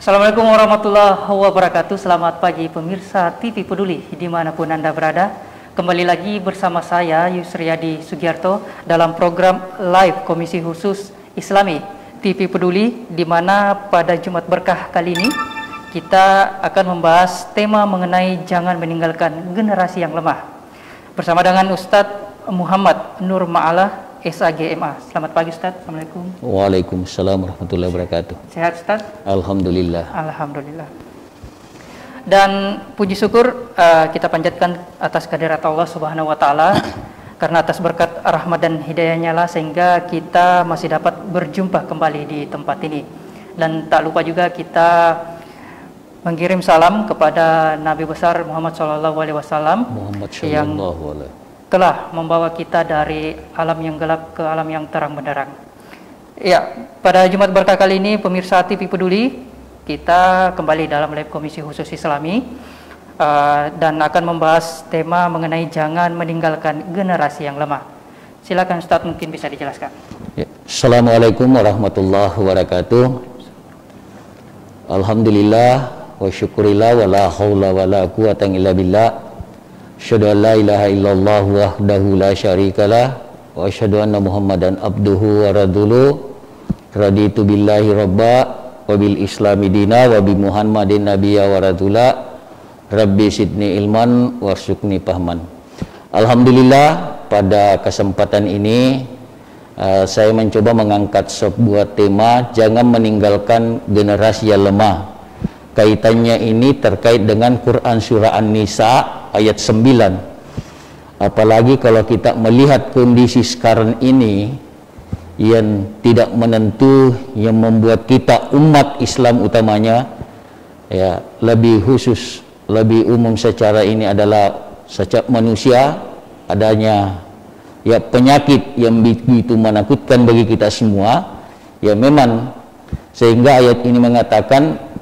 Assalamualaikum warahmatullahi wabarakatuh. Selamat pagi pemirsa TV Peduli dimanapun Anda berada. Kembali lagi bersama saya Yusriyadi Sugiarto dalam program live Komisi Khusus Islami TV Peduli, di mana pada Jumat Berkah kali ini kita akan membahas tema mengenai jangan meninggalkan generasi yang lemah bersama dengan Ustadz Muhammad Nur Ma'alah SAGMA. Selamat pagi Ustadz. Assalamualaikum. Waalaikumsalam warahmatullahi wabarakatuh. Sehat Ustadz? Alhamdulillah. Alhamdulillah. Dan puji syukur kita panjatkan atas kehadirat Allah Subhanahu wa taala karena atas berkat rahmat dan hidayahnya lah sehingga kita masih dapat berjumpa kembali di tempat ini. Dan tak lupa juga kita mengirim salam kepada Nabi besar Muhammad SAW yang telah membawa kita dari alam yang gelap ke alam yang terang benderang. Ya, pada Jumat Berkah kali ini pemirsa TV Peduli, kita kembali dalam live Komisi Khusus Islami dan akan membahas tema mengenai jangan meninggalkan generasi yang lemah. Silakan Ustadz, mungkin bisa dijelaskan. Ya. Assalamualaikum warahmatullahi wabarakatuh. Alhamdulillah wa syukurillah wa la hawla wa la quwata illa billah. Asyhadu an la ilaha illallah wahdahu la syarikalah wa asyhadu anna Muhammadan abduhu wa rasuluh. Raditu billahi rabba wa bil islami dina wa bi Muhammadin nabiyya wa rasula. Rabbi sidni ilman warzuqni fahman. Alhamdulillah, pada kesempatan ini saya mencoba mengangkat sebuah tema jangan meninggalkan generasi yang lemah. Kaitannya ini terkait dengan Quran surah An-Nisa ayat 9. Apalagi kalau kita melihat kondisi sekarang ini yang tidak menentu, yang membuat kita umat Islam utamanya, ya, lebih khusus, lebih umum secara ini adalah setiap manusia adanya ya penyakit yang begitu menakutkan bagi kita semua. Ya memang, sehingga ayat ini mengatakan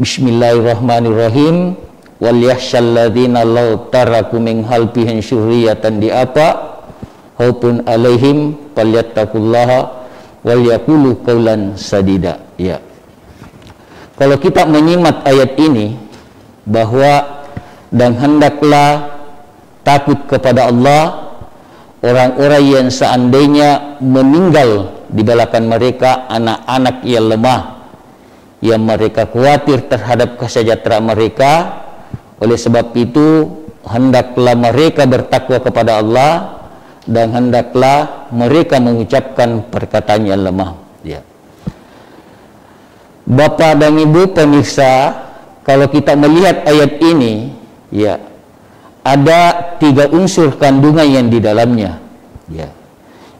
Bismillahirrahmanirrahim, wal yahsyalladzina law taraku min khalfihim syurriyatan diapa haupun alaihim falyattaqullaha wal yaqulu qaulan sadida. Ya, kalau kita menyimak ayat ini, bahwa dan hendaklah takut kepada Allah orang-orang yang seandainya meninggal di belakang mereka anak-anak yang lemah, yang mereka khawatir terhadap kesejahteraan mereka. Oleh sebab itu hendaklah mereka bertakwa kepada Allah dan hendaklah mereka mengucapkan perkataan yang lemah. Ya. Bapak dan Ibu pemirsa, kalau kita melihat ayat ini, ya, ada 3 unsur kandungan yang di dalamnya. Ya.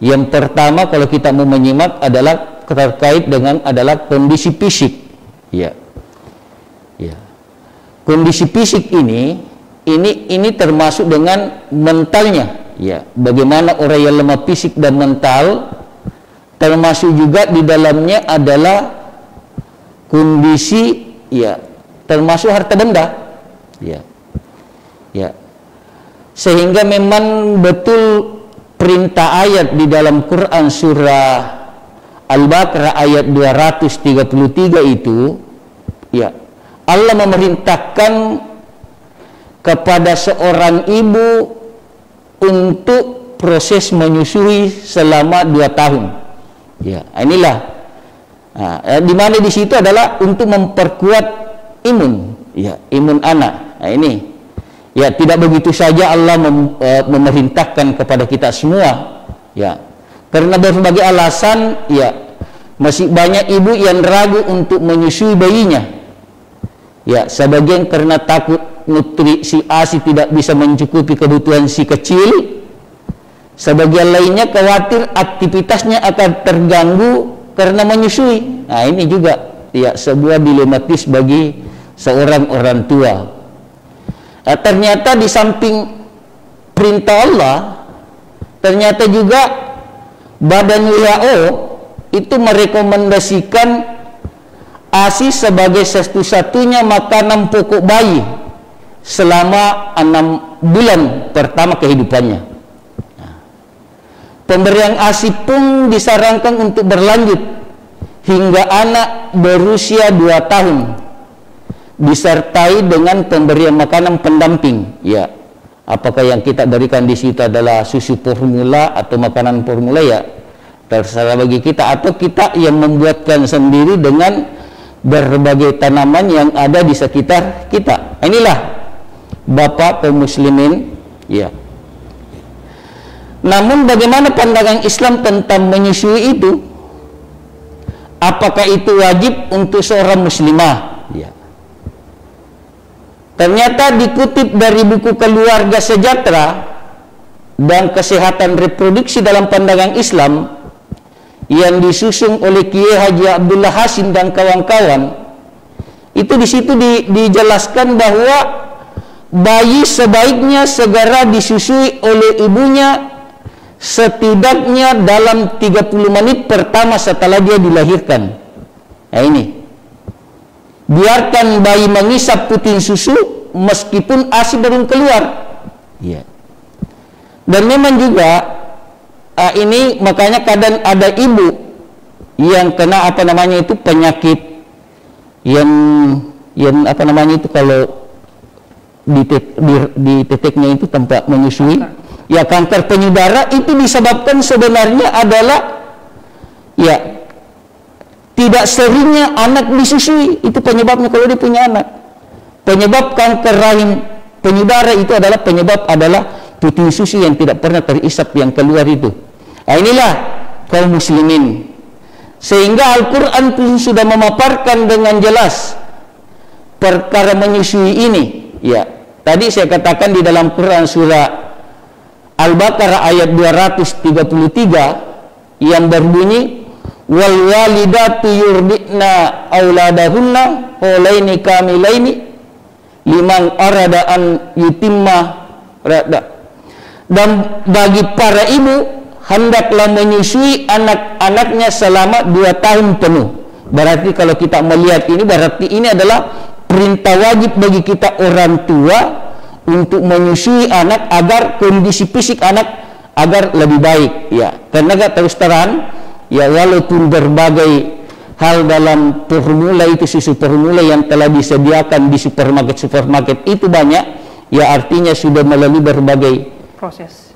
Yang pertama, kalau kita mau menyimak, adalah terkait dengan kondisi fisik. Ya, ya. Kondisi fisik ini termasuk dengan mentalnya. Ya, bagaimana orang yang lemah fisik dan mental, termasuk juga di dalamnya adalah kondisi, ya, termasuk harta benda. Ya, ya. Sehingga memang betul perintah ayat di dalam Quran surah Al-Baqarah ayat 233 itu, ya, Allah memerintahkan kepada seorang ibu untuk proses menyusui selama 2 tahun. Ya, inilah. Di mana di situ adalah untuk memperkuat imun, ya, imun anak. Nah, ini, ya, tidak begitu saja Allah memerintahkan kepada kita semua, ya. Karena berbagai alasan, ya, masih banyak ibu yang ragu untuk menyusui bayinya. Ya, sebagian karena takut nutrisi ASI tidak bisa mencukupi kebutuhan si kecil. Sebagian lainnya khawatir aktivitasnya akan terganggu karena menyusui. Nah, ini juga, ya, sebuah dilematis bagi seorang orang tua. Ternyata di samping perintah Allah, ternyata juga Badan WHO itu merekomendasikan ASI sebagai satu-satunya makanan pokok bayi selama 6 bulan pertama kehidupannya. Pemberian ASI pun disarankan untuk berlanjut hingga anak berusia 2 tahun disertai dengan pemberian makanan pendamping. Ya, apakah yang kita berikan di situ adalah susu formula atau makanan formula, ya terserah bagi kita, atau kita yang membuatkan sendiri dengan berbagai tanaman yang ada di sekitar kita. Inilah Bapak kaum muslimin, ya. Namun bagaimana pandangan Islam tentang menyusui itu? Apakah itu wajib untuk seorang muslimah? Ya. Ternyata dikutip dari buku Keluarga Sejahtera dan Kesehatan Reproduksi dalam Pandangan Islam yang disusun oleh Kiai Haji Abdullah Hasim dan kawan-kawan, itu di situ dijelaskan bahwa bayi sebaiknya segera disusui oleh ibunya setidaknya dalam 30 menit pertama setelah dia dilahirkan. Nah ini, biarkan bayi mengisap puting susu meskipun ASI belum keluar. Ya. Dan memang juga ini makanya kadang ada ibu yang kena penyakit yang apa namanya itu, kalau di titiknya itu tempat menyusui, ya kanker payudara, itu disebabkan sebenarnya adalah ya tidak seringnya anak disusui. Itu penyebabnya kalau dia punya anak. Penyebab kanker rahim payudara itu adalah puting susu yang tidak pernah terisap yang keluar itu. Nah, inilah kaum muslimin, sehingga Al-Quran pun sudah memaparkan dengan jelas perkara menyusui ini. Ya, tadi saya katakan di dalam Quran surah Al-Baqarah ayat 233 yang berbunyi, wal walidatu yurdina auladahunna haulaini kamilaini liman arada an yutimma rada. Dan bagi para ibu hendaklah menyusui anak-anaknya selama 2 tahun penuh. Berarti kalau kita melihat ini, berarti ini adalah perintah wajib bagi kita orang tua untuk menyusui anak agar kondisi fisik anak agar lebih baik. Ya, karena terus terang, ya walaupun berbagai hal dalam formula itu, susu formula yang telah disediakan di supermarket itu banyak, ya artinya sudah melalui berbagai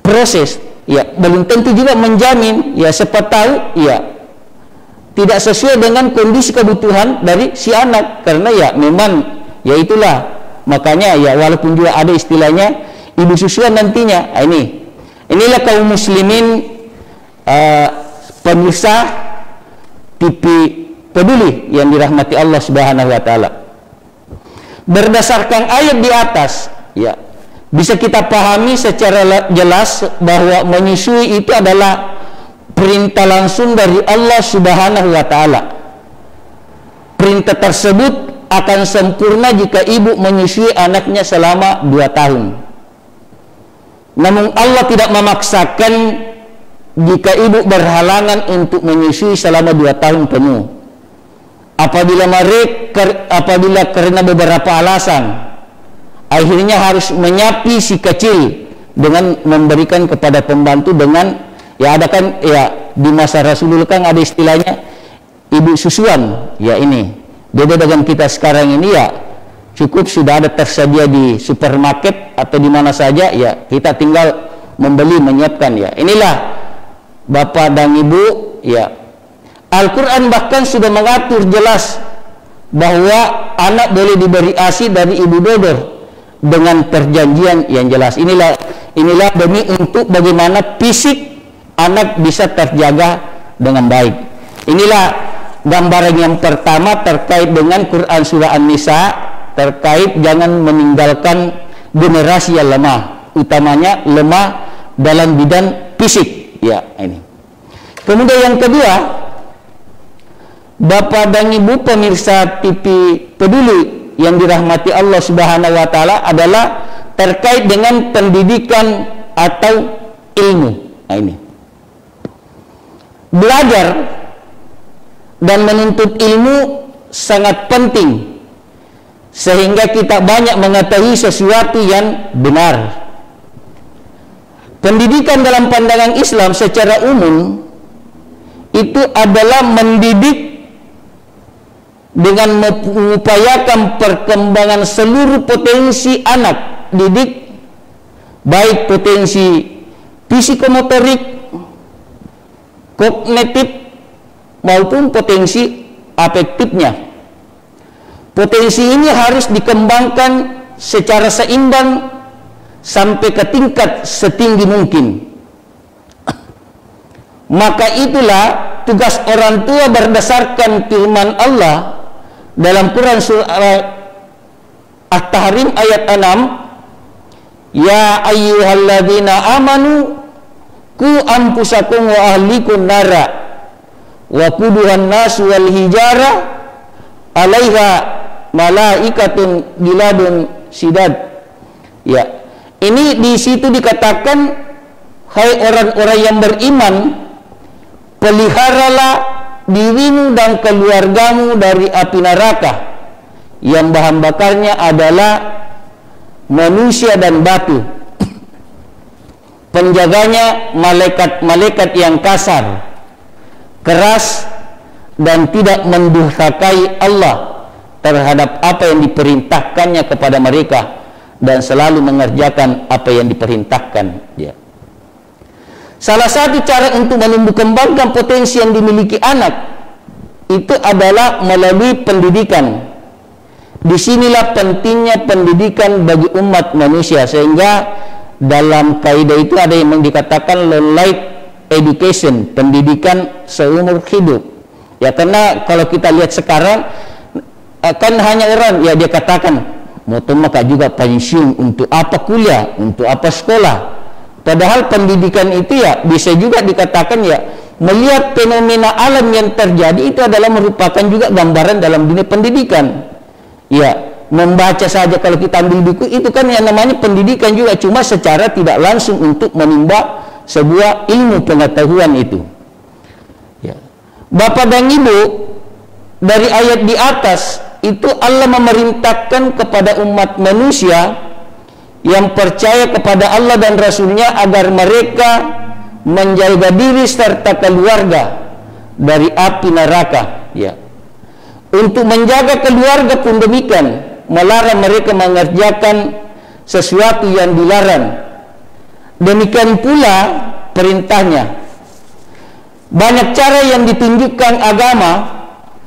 proses. Ya, belum tentu juga menjamin, ya siapa tahu ya tidak sesuai dengan kondisi kebutuhan dari si anak, karena ya memang ya itulah, makanya ya walaupun juga ada istilahnya ibu susuan nantinya. Nah, inilah kaum muslimin pemirsa TV Peduli yang dirahmati Allah Subhanahu wa taala. Berdasarkan ayat di atas, ya bisa kita pahami secara jelas bahwa menyusui itu adalah perintah langsung dari Allah Subhanahu wa taala. Perintah tersebut akan sempurna jika ibu menyusui anaknya selama 2 tahun. Namun Allah tidak memaksakan jika ibu berhalangan untuk menyusui selama 2 tahun penuh. Apabila karena beberapa alasan akhirnya harus menyapi si kecil dengan memberikan kepada pembantu dengan, ya ada kan ya di masa Rasulullah kan ada istilahnya ibu susuan. Ya ini beda dengan kita sekarang ini, ya cukup sudah ada tersedia di supermarket atau di mana saja, ya kita tinggal membeli, menyiapkan. Ya inilah Bapak dan Ibu, ya Al-Quran bahkan sudah mengatur jelas bahwa anak boleh diberi ASI dari ibu dodor dengan perjanjian yang jelas. Inilah demi untuk bagaimana fisik anak bisa terjaga dengan baik. Inilah gambaran yang pertama terkait dengan Quran surah An-Nisa, terkait jangan meninggalkan generasi yang lemah, utamanya lemah dalam bidang fisik. Ya ini. Kemudian yang kedua, Bapak dan Ibu pemirsa TV Peduli yang dirahmati Allah Subhanahu wa taala, adalah terkait dengan pendidikan atau ilmu. Nah ini, belajar dan menuntut ilmu sangat penting sehingga kita banyak mengetahui sesuatu yang benar. Pendidikan dalam pandangan Islam secara umum itu adalah mendidik dengan mengupayakan perkembangan seluruh potensi anak didik, baik potensi psikomotorik, kognitif maupun potensi afektifnya. Potensi ini harus dikembangkan secara seimbang sampai ke tingkat setinggi mungkin. Maka itulah tugas orang tua berdasarkan firman Allah dalam Quran surah At-Tahrim ayat 6, ya ayyuhalladzina amanu ku anfusakum wa ahlikum nara wa quduhan nas wal hijara 'alaiha malaikatun giladun sidad. Ya, ini di situ dikatakan, hai orang-orang yang beriman, peliharalah dirimu dan keluargamu dari api neraka yang bahan bakarnya adalah manusia dan batu. Penjaganya malaikat-malaikat yang kasar, keras, dan tidak mendurhakai Allah terhadap apa yang diperintahkannya kepada mereka, dan selalu mengerjakan apa yang diperintahkan. Ya. Salah satu cara untuk menumbuh kembangkan potensi yang dimiliki anak itu adalah melalui pendidikan. Disinilah pentingnya pendidikan bagi umat manusia, sehingga dalam kaidah itu ada yang dikatakan life education, pendidikan seumur hidup. Ya, karena kalau kita lihat sekarang kan hanya orang ya dia katakan mau maka juga pensiun, untuk apa kuliah, untuk apa sekolah. Padahal pendidikan itu ya bisa juga dikatakan ya melihat fenomena alam yang terjadi itu adalah merupakan juga gambaran dalam dunia pendidikan. Ya, membaca saja kalau kita ambil buku itu kan yang namanya pendidikan juga, cuma secara tidak langsung untuk menimba sebuah ilmu pengetahuan itu. Ya. Bapak dan Ibu, dari ayat di atas itu Allah memerintahkan kepada umat manusia yang percaya kepada Allah dan Rasulnya agar mereka menjaga diri serta keluarga dari api neraka. Ya. Untuk menjaga keluarga pun demikian, melarang mereka mengerjakan sesuatu yang dilarang. Demikian pula perintahnya. Banyak cara yang ditunjukkan agama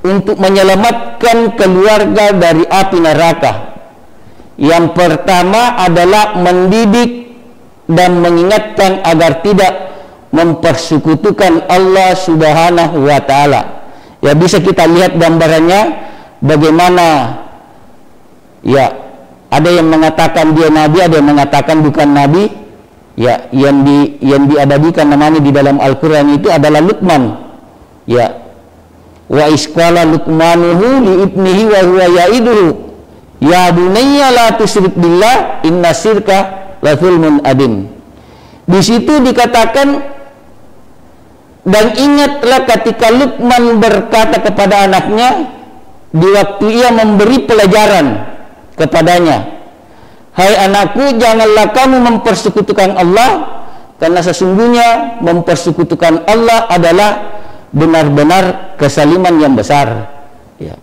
untuk menyelamatkan keluarga dari api neraka. Yang pertama adalah mendidik dan mengingatkan agar tidak mempersekutukan Allah Subhanahu wa Ta'ala. Ya, bisa kita lihat gambarannya bagaimana ya ada yang mengatakan dia nabi, ada yang mengatakan bukan nabi. Ya, yang diabadikan namanya di dalam Al-Qur'an itu adalah Luqman. Ya. Wa isqala Luqmanuhu li ibnihi wa huwa ya'iduhu ya bunayya la tusyrik billah inna syirka la zulmun adim. Di situ dikatakan, dan ingatlah ketika Luqman berkata kepada anaknya di waktu ia memberi pelajaran kepadanya, hai anakku, janganlah kamu mempersekutukan Allah, karena sesungguhnya mempersekutukan Allah adalah benar-benar kesaliman yang besar. Ya.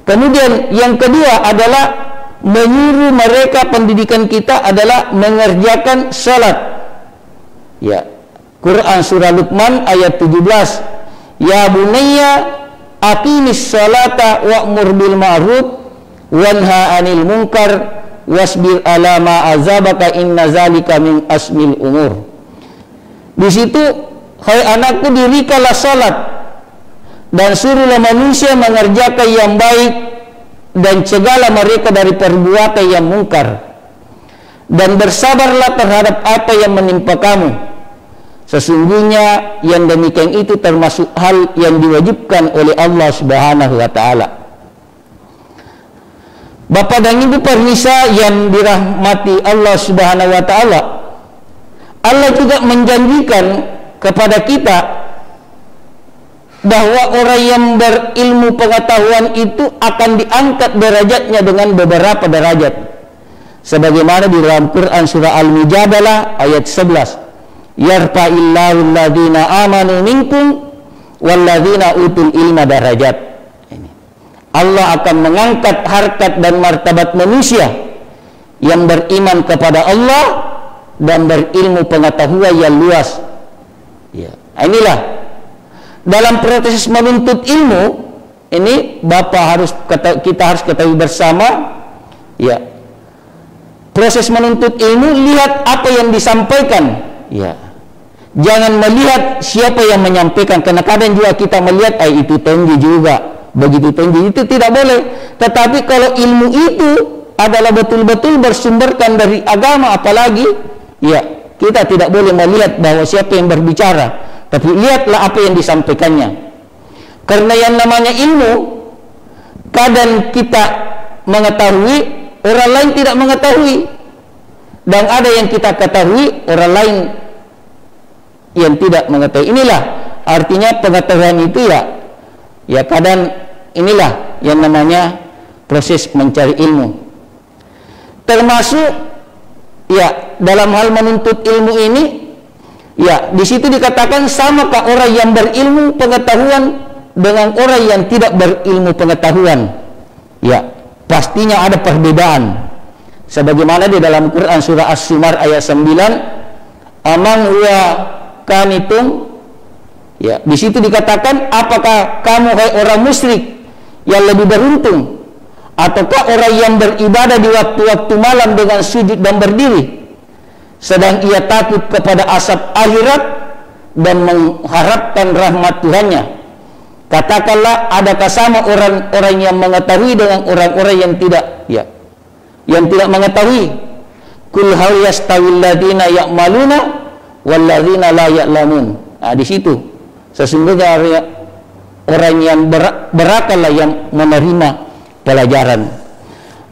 Kemudian yang kedua adalah menyuruh mereka, pendidikan kita adalah mengerjakan salat. Ya. Quran surah Luqman ayat 17. Ya bunayya aqimis salata wa'mur bil ma'ruf wanha 'anil munkar wasbir ala ma azabaka inna zalika min asmil umur. Di situ, hai anakku, dirikanlah salat dan suruhlah manusia mengerjakan yang baik dan cegahlah mereka dari perbuatan yang mungkar, dan bersabarlah terhadap apa yang menimpa kamu. Sesungguhnya yang demikian itu termasuk hal yang diwajibkan oleh Allah Subhanahu wa Ta'ala. Bapak dan Ibu permisa yang dirahmati Allah Subhanahu wa Ta'ala, Allah juga menjanjikan kepada kita bahwa orang yang berilmu pengetahuan itu akan diangkat derajatnya dengan beberapa derajat, sebagaimana di dalam Quran surah Al-Mujadalah ayat 11. Yarfa'illahu alladhina amanu minkum walladzina utul ilma darajat. Ini. Allah akan mengangkat harkat dan martabat manusia yang beriman kepada Allah dan berilmu pengetahuan yang luas. Ya, inilah dalam proses menuntut ilmu ini kita harus ketahui bersama, ya. Proses menuntut ilmu, lihat apa yang disampaikan, ya. Jangan melihat siapa yang menyampaikan, karena kadang juga kita melihat itu tinggi juga, begitu tinggi, itu tidak boleh. Tetapi kalau ilmu itu adalah betul-betul bersumberkan dari agama, apalagi, ya, kita tidak boleh melihat bahwa siapa yang berbicara, tapi lihatlah apa yang disampaikannya. Karena yang namanya ilmu, kadang kita mengetahui, orang lain tidak mengetahui, dan ada yang kita ketahui, orang lain yang tidak mengetahui. Inilah artinya pengetahuan itu, ya kadang inilah yang namanya proses mencari ilmu. Termasuk, ya, dalam hal menuntut ilmu ini, ya, di situ dikatakan samakah orang yang berilmu pengetahuan dengan orang yang tidak berilmu pengetahuan? Ya, pastinya ada perbedaan. Sebagaimana di dalam Quran surah As-Zumar ayat 9, amang huwa kanitum, ya, di situ dikatakan, apakah kamu hai orang musyrik yang lebih beruntung, ataukah orang yang beribadah di waktu-waktu malam dengan sujud dan berdiri, sedang ia takut kepada azab akhirat dan mengharapkan rahmat Tuhannya? Katakanlah, adakah sama orang-orang yang mengetahui dengan orang-orang yang tidak, ya, yang tidak mengetahui? Kul hal yastawil ladzina ya'maluna wal ladzina la ya'lamun. Nah, di situ sesungguhnya orang yang berakallah yang menerima pelajaran.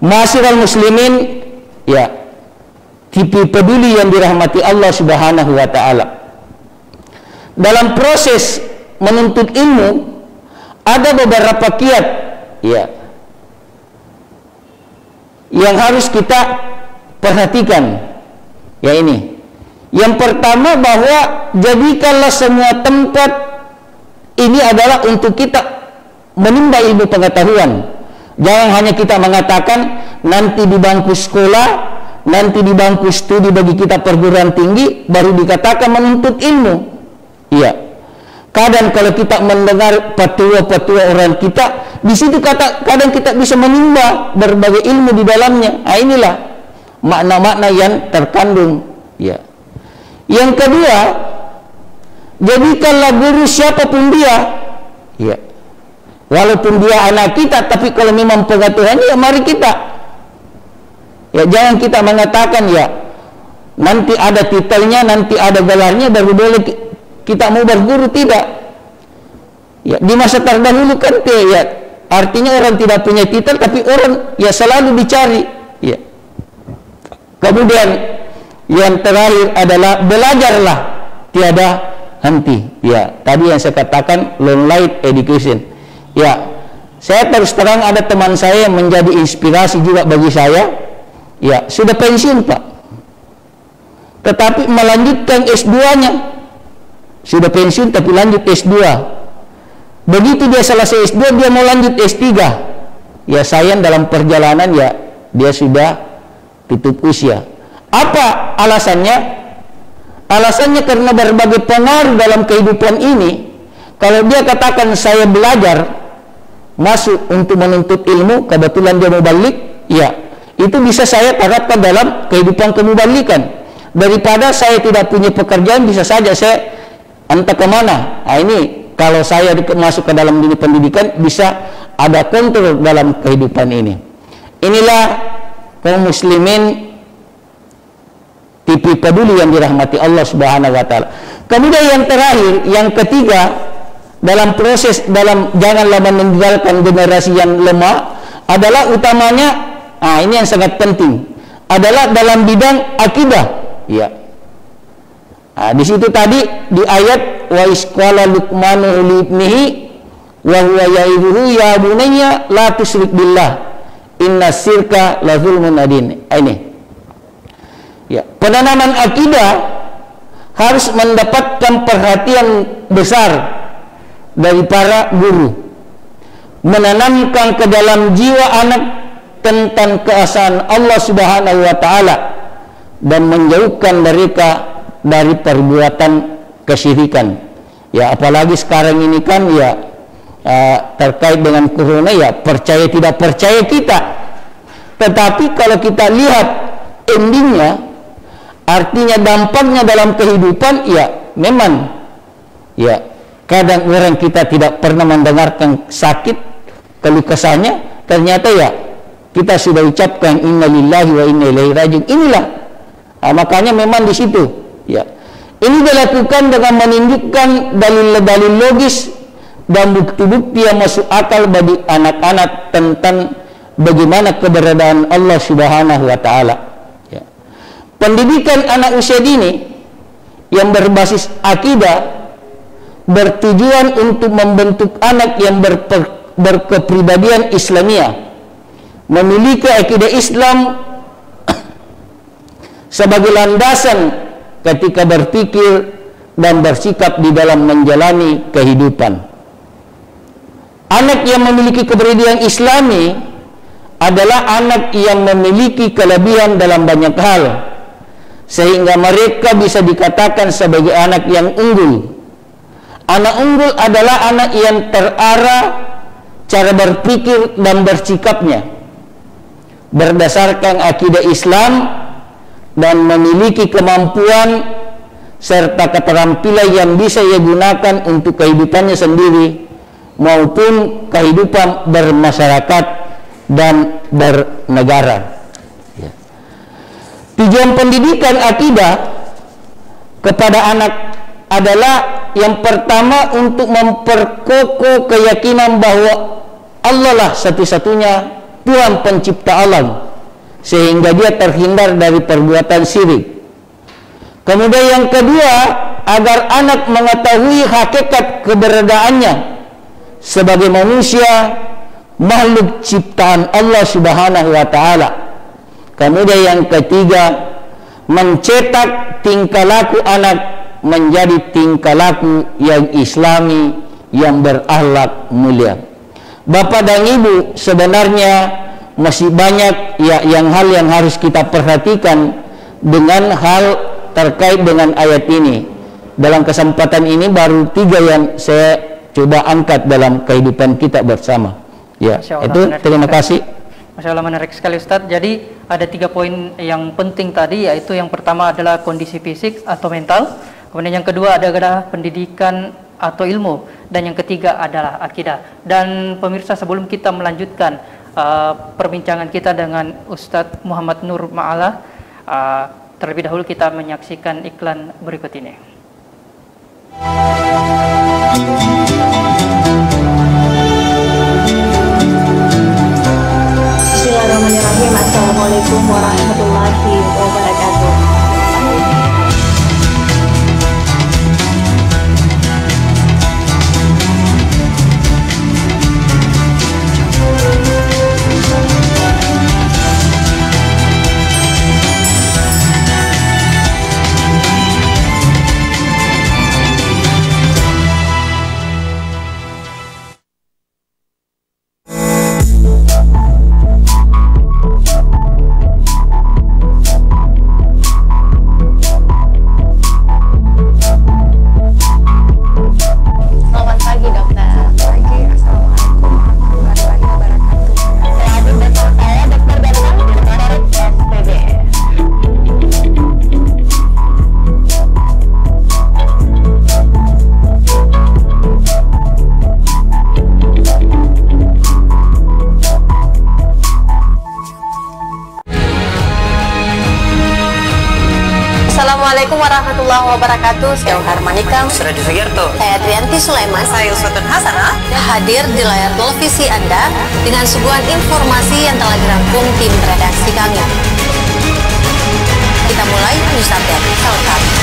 Ma'asyiral muslimin, ya, tipe peduli yang dirahmati Allah Subhanahu wa taala. Dalam proses menuntut ilmu ada beberapa kiat, ya, yang harus kita perhatikan. Ya, ini yang pertama, bahwa jadikanlah semua tempat ini adalah untuk kita menimba ilmu pengetahuan. Jangan hanya kita mengatakan nanti di bangku sekolah, nanti di bangku studi bagi kita perguruan tinggi baru dikatakan menuntut ilmu. Iya. Kadang kalau kita mendengar petua-petua orang kita, di situ kadang kita bisa menimba berbagai ilmu di dalamnya. Nah, inilah makna-makna yang terkandung. Ya. Yang kedua, jadikanlah guru siapapun dia. Ya. Walaupun dia anak kita, tapi kalau memang pengetahuannya, ya mari kita. Ya, jangan kita mengatakan, ya, nanti ada titelnya, nanti ada gelarnya baru boleh kita mau berguru. Tidak. Ya, di masa terdahulu kan, ya, artinya orang tidak punya titel, tapi orang, ya, selalu dicari. Ya. Kemudian yang terakhir adalah belajarlah tiada henti. Ya, tadi yang saya katakan long life education. Ya, saya terus terang ada teman saya yang menjadi inspirasi juga bagi saya. Ya, sudah pensiun, Pak, tetapi melanjutkan S2-nya. Sudah pensiun tapi lanjut S2. Begitu dia selesai S2, dia mau lanjut S3. Ya, sayang dalam perjalanan, ya, dia sudah tutup usia. Apa alasannya? Alasannya karena berbagai pengaruh dalam kehidupan ini. Kalau dia katakan saya belajar, masuk untuk menuntut ilmu, kebetulan dia mau balik, ya, itu bisa saya terapkan dalam kehidupan kemubalikan. Daripada saya tidak punya pekerjaan, bisa saja saya entah kemana. Nah, ini kalau saya masuk ke dalam dunia pendidikan, bisa ada kontrol dalam kehidupan ini. Inilah kaum muslimin tipe peduli yang dirahmati Allah Subhanahu wa taala. Kemudian yang terakhir, yang ketiga, dalam proses, janganlah meninggalkan generasi yang lemah, adalah utamanya, ini yang sangat penting, adalah dalam bidang akidah. Ya. Di situ tadi di ayat wa isqala luqmanu libnihi wa huwa ya'iduhu ya bunayya la tusyrik billah inna syirka la zulmun adin. Ini. Ya, penanaman akidah harus mendapatkan perhatian besar dari para guru. menanamkan ke dalam jiwa anak tentang keesaan Allah Subhanahu wa taala dan menjauhkan mereka dari perbuatan kesyirikan. Ya, apalagi sekarang ini kan ya terkait dengan corona, ya percaya tidak percaya kita. Tetapi kalau kita lihat endingnya, artinya dampaknya dalam kehidupan, ya memang ya kadang orang kita tidak pernah mendengarkan sakit keluh kesahnya, ternyata ya kita sudah ucapkan inna lillahi wa inna ilaihi rajiun. Inilah makanya memang di situ ya ini dilakukan dengan menunjukkan dalil-dalil logis dan bukti-bukti yang masuk akal bagi anak-anak tentang bagaimana keberadaan Allah Subhanahu wa taala. Ya. Pendidikan anak usia dini yang berbasis akidah bertujuan untuk membentuk anak yang berkepribadian Islamiyah, memiliki akidah Islam sebagai landasan ketika berpikir dan bersikap di dalam menjalani kehidupan. Anak yang memiliki kepribadian Islami adalah anak yang memiliki kelebihan dalam banyak hal, sehingga mereka bisa dikatakan sebagai anak yang unggul. Anak unggul adalah anak yang terarah cara berpikir dan bersikapnya berdasarkan akidah Islam dan memiliki kemampuan serta keterampilan yang bisa ia gunakan untuk kehidupannya sendiri maupun kehidupan bermasyarakat dan bernegara. Ya. Tujuan pendidikan akidah kepada anak adalah yang pertama untuk memperkokoh keyakinan bahwa Allah lah satu-satunya Tuhan pencipta alam, sehingga dia terhindar dari perbuatan syirik. Kemudian yang kedua, agar anak mengetahui hakikat keberadaannya sebagai manusia, makhluk ciptaan Allah Subhanahu wa taala. Kemudian yang ketiga, mencetak tingkah laku anak menjadi tingkah laku yang islami, yang berakhlak mulia. Bapak dan Ibu, sebenarnya masih banyak ya hal yang harus kita perhatikan dengan hal terkait dengan ayat ini. Dalam kesempatan ini baru 3 yang saya coba angkat dalam kehidupan kita bersama. Ya, itu terima kasih. Masya Allah, menarik sekali Ustadz. Jadi ada 3 poin yang penting tadi, yaitu yang pertama adalah kondisi fisik atau mental, kemudian yang kedua adalah pendidikan atau ilmu, dan yang ketiga adalah akidah. Dan pemirsa, sebelum kita melanjutkan perbincangan kita dengan Ustadz Muhammad Nur Ma'ala, terlebih dahulu kita menyaksikan iklan berikut ini. Bismillahirrahmanirrahim. Assalamualaikum warahmatullahi wabarakatuh. Assalamualaikum warahmatullahi wabarakatuh. Saya Harmanika, Suradi Sugiarto, saya Trianti Sulaiman, saya Uswatun Hasanah, hadir di layar televisi Anda dengan suguhan informasi yang telah dirangkum tim redaksi kami. Kita mulai news update selengkapnya.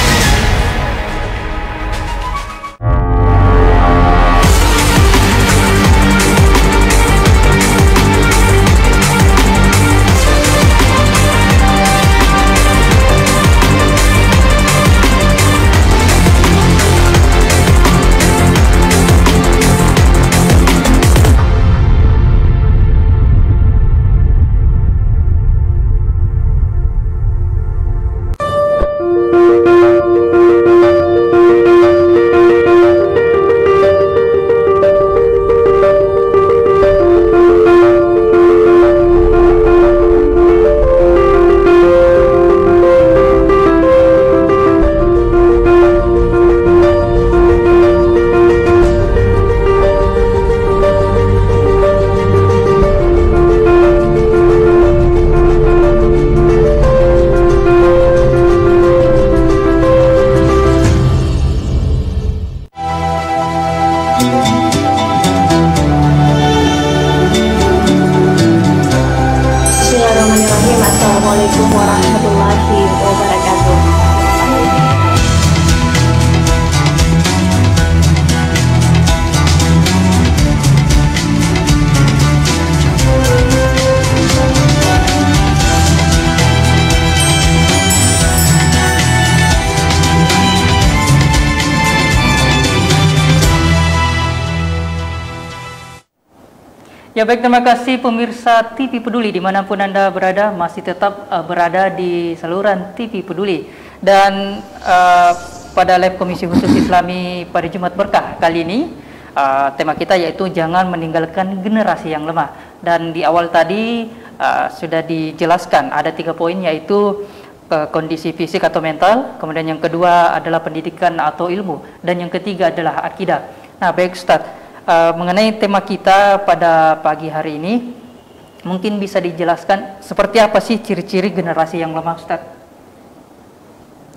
Ya baik, terima kasih pemirsa TV Peduli dimanapun Anda berada, masih tetap berada di saluran TV Peduli. Dan pada live Komisi Khusus Islami pada Jumat Berkah kali ini, tema kita yaitu jangan meninggalkan generasi yang lemah. Dan di awal tadi sudah dijelaskan ada 3 poin, yaitu kondisi fisik atau mental, kemudian yang kedua adalah pendidikan atau ilmu, dan yang ketiga adalah akidah. Nah baik Ustadz, mengenai tema kita pada pagi hari ini, mungkin bisa dijelaskan seperti apa sih ciri-ciri generasi yang lemah, Ustaz?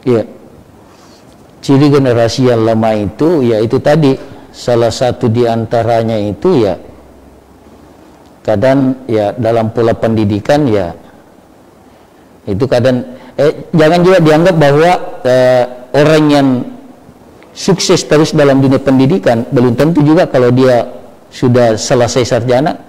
Ya, ciri generasi yang lemah itu, ya itu tadi, salah satu diantaranya itu ya, kadang ya dalam pola pendidikan ya, itu kadang, jangan juga dianggap bahwa orang yang sukses terus dalam dunia pendidikan belum tentu juga kalau dia sudah selesai sarjana.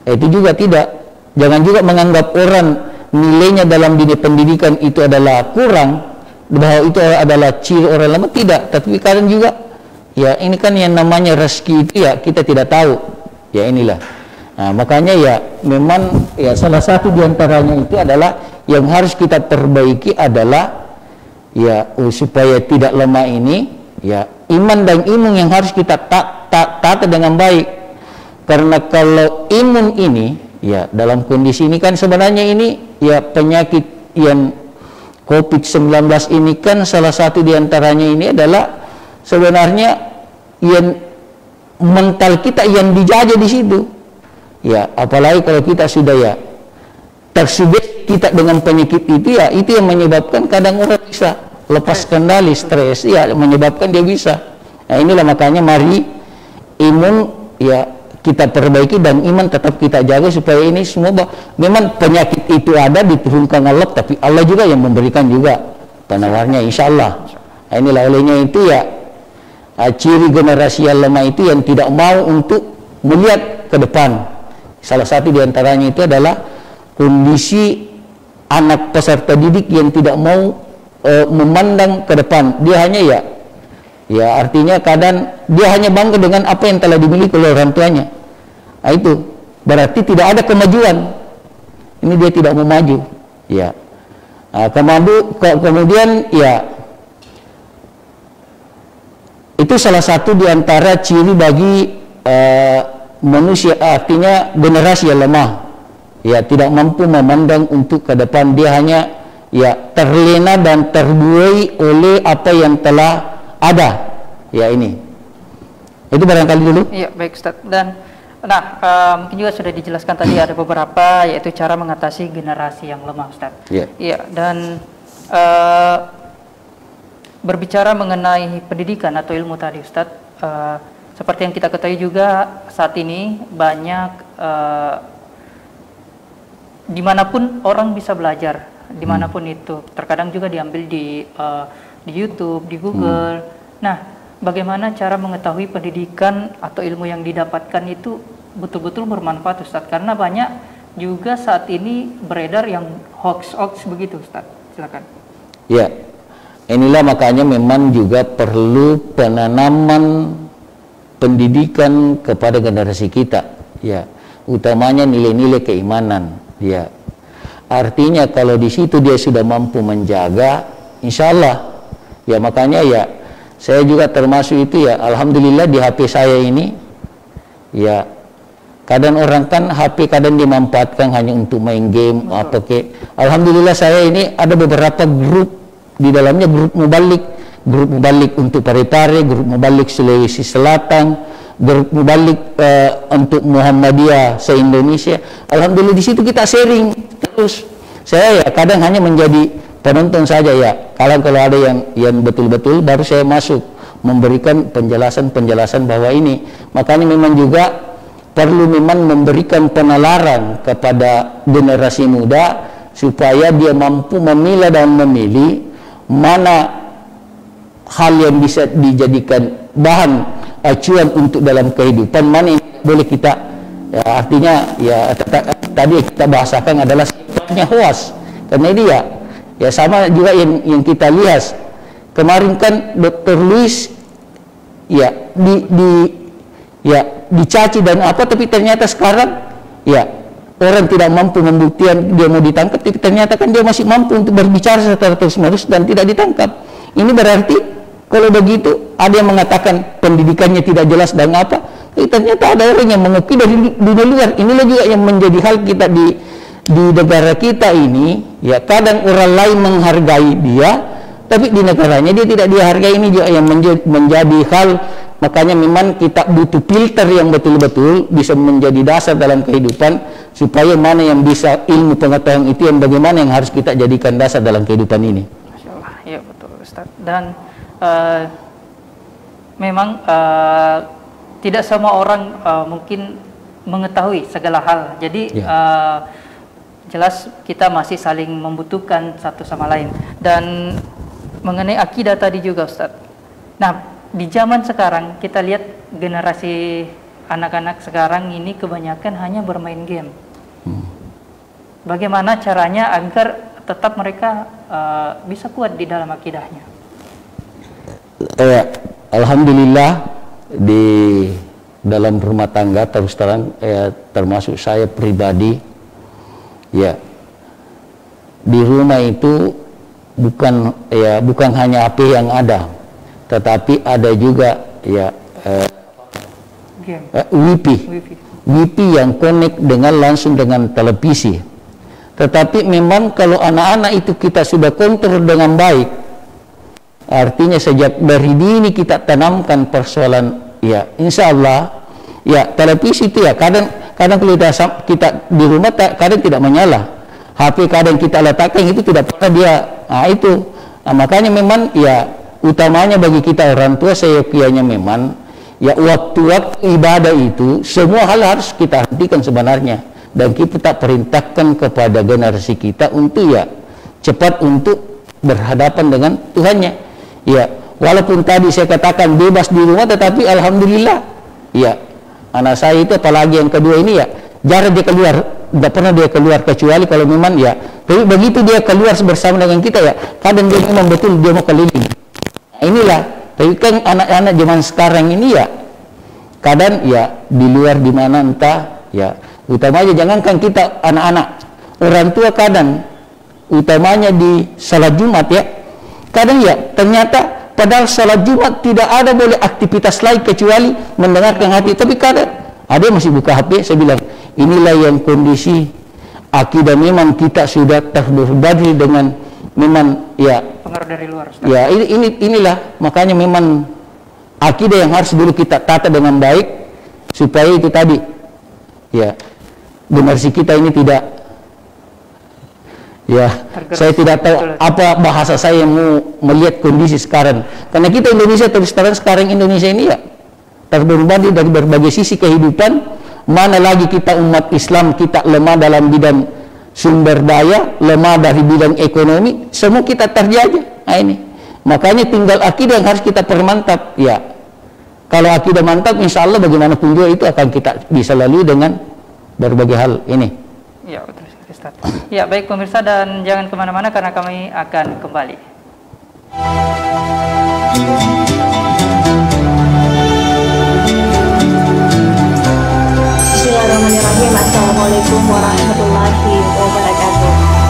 Itu juga tidak. Jangan juga menganggap orang nilainya dalam dunia pendidikan itu adalah kurang, bahwa itu adalah ciri orang lemah. Tidak. Tapi kadang juga ya ini kan yang namanya rezeki itu ya kita tidak tahu. Ya inilah. Nah, makanya ya memang ya salah satu diantaranya itu adalah yang harus kita perbaiki adalah ya supaya tidak lemah ini, ya iman dan imun yang harus kita tata dengan baik. Karena kalau imun ini ya dalam kondisi ini kan sebenarnya ini ya penyakit yang COVID-19 ini kan salah satu diantaranya ini adalah sebenarnya yang mental kita yang dijajah di situ. Ya apalagi kalau kita sudah ya tersubjek kita dengan penyakit itu, ya itu yang menyebabkan kadang orang bisa lepas kendali, stres, ya menyebabkan dia bisa. Nah inilah makanya mari imun ya kita perbaiki dan iman tetap kita jaga supaya ini semua memang penyakit itu ada diturunkan Allah, tapi Allah juga yang memberikan juga penawarnya insya Allah. Nah inilah olehnya itu ya ciri generasi yang lemah itu yang tidak mau untuk melihat ke depan. Salah satu diantaranya itu adalah kondisi anak peserta didik yang tidak mau memandang ke depan. Dia hanya ya artinya kadang dia hanya bangga dengan apa yang telah dimiliki oleh orang tuanya. Nah, itu berarti tidak ada kemajuan. Ini dia tidak mau maju. Ya. Nah, kemudian ya itu salah satu diantara ciri bagi manusia, artinya generasi yang lemah. Ya tidak mampu memandang untuk ke depan, dia hanya ya terlena dan terbuai oleh apa yang telah ada. Ya ini. Itu barangkali dulu. Iya, baik Ustaz. Dan mungkin juga sudah dijelaskan tadi ada beberapa, yaitu cara mengatasi generasi yang lemah, Ustaz. Iya. Iya, dan berbicara mengenai pendidikan atau ilmu tadi, Ustaz, seperti yang kita ketahui juga saat ini banyak dimanapun orang bisa belajar, dimanapun itu, terkadang juga diambil di YouTube, di Google. Nah, bagaimana cara mengetahui pendidikan atau ilmu yang didapatkan itu betul-betul bermanfaat, Ustaz? Karena banyak juga saat ini beredar yang hoax begitu, Ustaz. Silakan. Ya, inilah makanya memang juga perlu penanaman pendidikan kepada generasi kita. Ya, utamanya nilai-nilai keimanan. Ya, artinya kalau di situ dia sudah mampu menjaga, insya Allah. Ya makanya ya saya juga termasuk itu ya. Alhamdulillah di HP saya ini, ya kadang orang kan HP kadang dimanfaatkan hanya untuk main game apa ke. Alhamdulillah saya ini ada beberapa grup di dalamnya, grup mubalik untuk Parepare, grup mubalik Sulawesi Selatan, grup mubalik untuk Muhammadiyah se-Indonesia. Alhamdulillah di situ kita sharing terus. Saya ya kadang hanya menjadi penonton saja ya. Kalau ada yang betul-betul baru saya masuk memberikan penjelasan bahwa ini. Makanya memang juga perlu memang memberikan penalaran kepada generasi muda supaya dia mampu memilah dan memilih mana hal yang bisa dijadikan bahan acuan untuk dalam kehidupan, mana yang boleh kita ya, artinya ya tadi kita bahasakan adalah sifatnya hoas. Karena ini ya sama juga yang kita lihat kemarin kan Dr. Luis ya dicaci dan apa, tapi ternyata sekarang ya orang tidak mampu membuktikan dia mau ditangkap, tapi ternyata kan dia masih mampu untuk berbicara secara terus-menerus dan tidak ditangkap. Ini berarti kalau begitu ada yang mengatakan pendidikannya tidak jelas dan apa, tapi ternyata ada orang yang mengukir dari dunia luar. Inilah juga yang menjadi hal kita di negara kita ini, ya kadang orang lain menghargai dia, tapi di negaranya dia tidak dihargai. Ini juga yang menjadi hal. Makanya memang kita butuh filter yang betul-betul bisa menjadi dasar dalam kehidupan, supaya mana yang bisa ilmu pengetahuan itu yang bagaimana yang harus kita jadikan dasar dalam kehidupan ini. Masya Allah, ya betul Ustaz. Dan memang tidak semua orang mungkin mengetahui segala hal. Jadi jelas kita masih saling membutuhkan satu sama lain. Dan mengenai akidah tadi juga Ustaz. Nah, di zaman sekarang kita lihat generasi anak-anak sekarang ini kebanyakan hanya bermain game. Bagaimana caranya agar tetap mereka bisa kuat di dalam akidahnya? Alhamdulillah di dalam rumah tangga terus terang, termasuk saya pribadi, ya di rumah itu bukan hanya HP yang ada, tetapi ada juga Wi-Fi yang connect langsung dengan televisi. Tetapi memang kalau anak-anak itu kita sudah kontrol dengan baik, artinya sejak dari dini kita tanamkan persoalan, ya insya Allah, ya televisi itu ya kadang kalau kita di rumah kadang tidak menyala, HP kadang kita letakkan itu tidak pernah dia, makanya memang ya utamanya bagi kita orang tua, seyogyanya memang ya waktu-waktu ibadah itu semua hal harus kita hentikan sebenarnya, dan kita perintahkan kepada generasi kita untuk ya cepat untuk berhadapan dengan Tuhannya. Ya walaupun tadi saya katakan bebas di rumah, tetapi alhamdulillah ya anak saya itu apalagi yang kedua ini ya jarang dia keluar, tidak pernah dia keluar kecuali kalau memang ya, tapi begitu dia keluar bersama dengan kita ya kadang dia memang betul dia mau keliling. Inilah, tapi kan anak-anak zaman sekarang ini ya kadang ya di luar di mana entah ya, utamanya jangankan kita anak-anak, orang tua kadang utamanya di salat Jumat ya, kadang ya ternyata padahal salat Jumat tidak ada boleh aktivitas lain kecuali mendengarkan hati, tapi kadang ada yang masih buka HP. Saya bilang inilah yang kondisi akidah memang kita sudah terbebani dengan memang ya pengaruh dari luar Ustaz. Ya inilah makanya memang akidah yang harus dulu kita tata dengan baik, supaya itu tadi ya generasi kita ini tidak ya tergerak. Saya tidak tahu apa bahasa saya yang mau melihat kondisi sekarang, karena kita Indonesia terus terang sekarang Indonesia ini ya terbebani dari berbagai sisi kehidupan, mana lagi kita umat Islam kita lemah dalam bidang sumber daya, lemah dari bidang ekonomi, semua kita terjajah. Nah ini makanya tinggal akidah yang harus kita permantap ya. Kalau akidah mantap insya Allah bagaimanapun juga itu akan kita bisa lalui dengan berbagai hal ini. Ya betul Ustaz. Ya baik pemirsa, dan jangan kemana-mana karena kami akan kembali. Bismillahirrahmanirrahim. Assalamualaikum warahmatullahi wabarakatuh.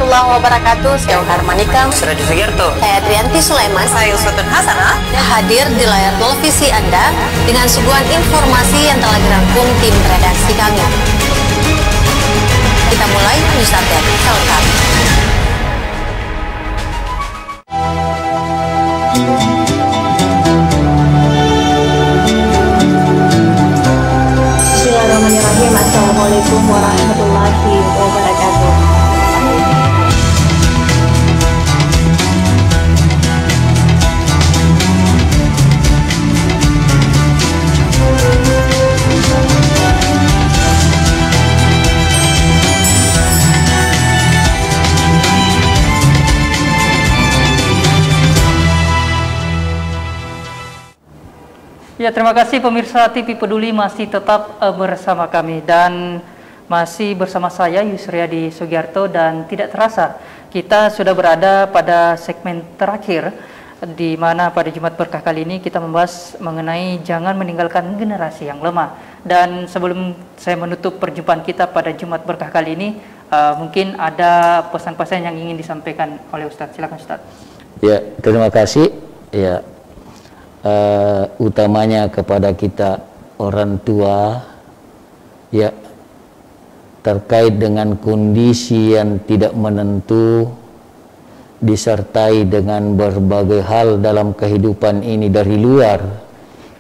warahmatullahi wabarakatuh. Saya Harmanikam. Saya Sugiarto. Saya Trianti Sulaiman. Saya Uswatun Hasanah. Hadir di layar televisi Anda dengan suguhan informasi yang telah dirangkum tim redaksi kami. Kita mulai news update selengkapnya. Bismillahirrahmanirrahim. Assalamualaikum warahmatullahi wabarakatuh. Ya, terima kasih pemirsa TV Peduli masih tetap bersama kami dan masih bersama saya Yusriadi Sugiarto, dan tidak terasa kita sudah berada pada segmen terakhir di mana pada Jumat Berkah kali ini kita membahas mengenai jangan meninggalkan generasi yang lemah. Dan sebelum saya menutup perjumpaan kita pada Jumat Berkah kali ini, mungkin ada pesan-pesan yang ingin disampaikan oleh Ustadz. Silakan Ustadz. Ya, terima kasih. Ya, utamanya kepada kita orang tua, ya, terkait dengan kondisi yang tidak menentu disertai dengan berbagai hal dalam kehidupan ini dari luar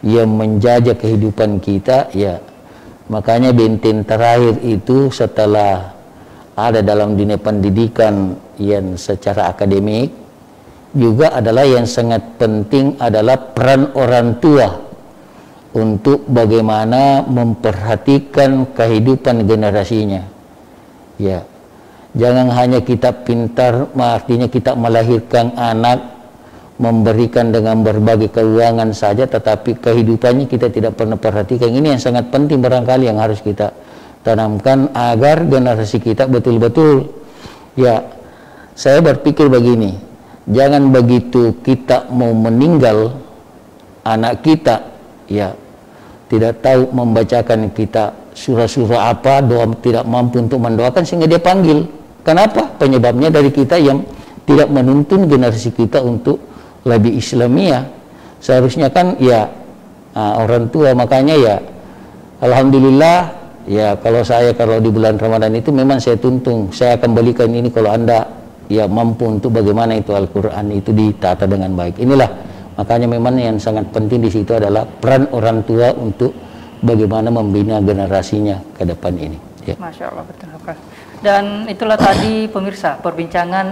yang menjajah kehidupan kita, ya, makanya benteng terakhir itu setelah ada dalam dunia pendidikan yang secara akademik juga adalah yang sangat penting adalah peran orang tua untuk bagaimana memperhatikan kehidupan generasinya. Ya, jangan hanya kita pintar, artinya kita melahirkan anak, memberikan dengan berbagai keuangan saja, tetapi kehidupannya kita tidak pernah perhatikan. Ini yang sangat penting barangkali yang harus kita tanamkan agar generasi kita betul-betul, ya, saya berpikir begini. Jangan begitu kita mau meninggal, anak kita, ya, tidak tahu membacakan kita surah-surah apa, doa tidak mampu untuk mendoakan sehingga dia panggil. Kenapa? Penyebabnya dari kita yang tidak menuntun generasi kita untuk lebih Islamiyah. Seharusnya kan, ya, orang tua. Makanya, ya, alhamdulillah, ya, kalau di bulan Ramadan itu memang saya tuntun, saya akan belikan ini kalau Anda, ya, mampu untuk bagaimana itu Al-Quran itu ditata dengan baik. Inilah makanya memang yang sangat penting di situ adalah peran orang tua untuk bagaimana membina generasinya ke depan ini. Ya. Masya Allah, betul. Dan itulah tadi pemirsa perbincangan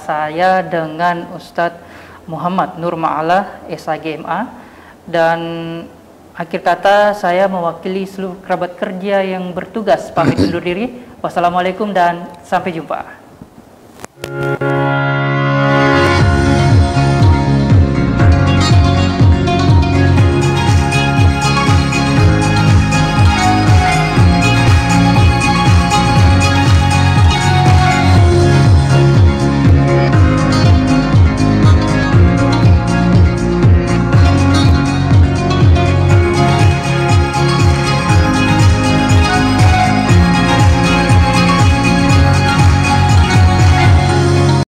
saya dengan Ustadz Muhammad Nur Ma'ala SAGMA, dan akhir kata saya mewakili seluruh kerabat kerja yang bertugas pamit undur diri. Wassalamualaikum dan sampai jumpa.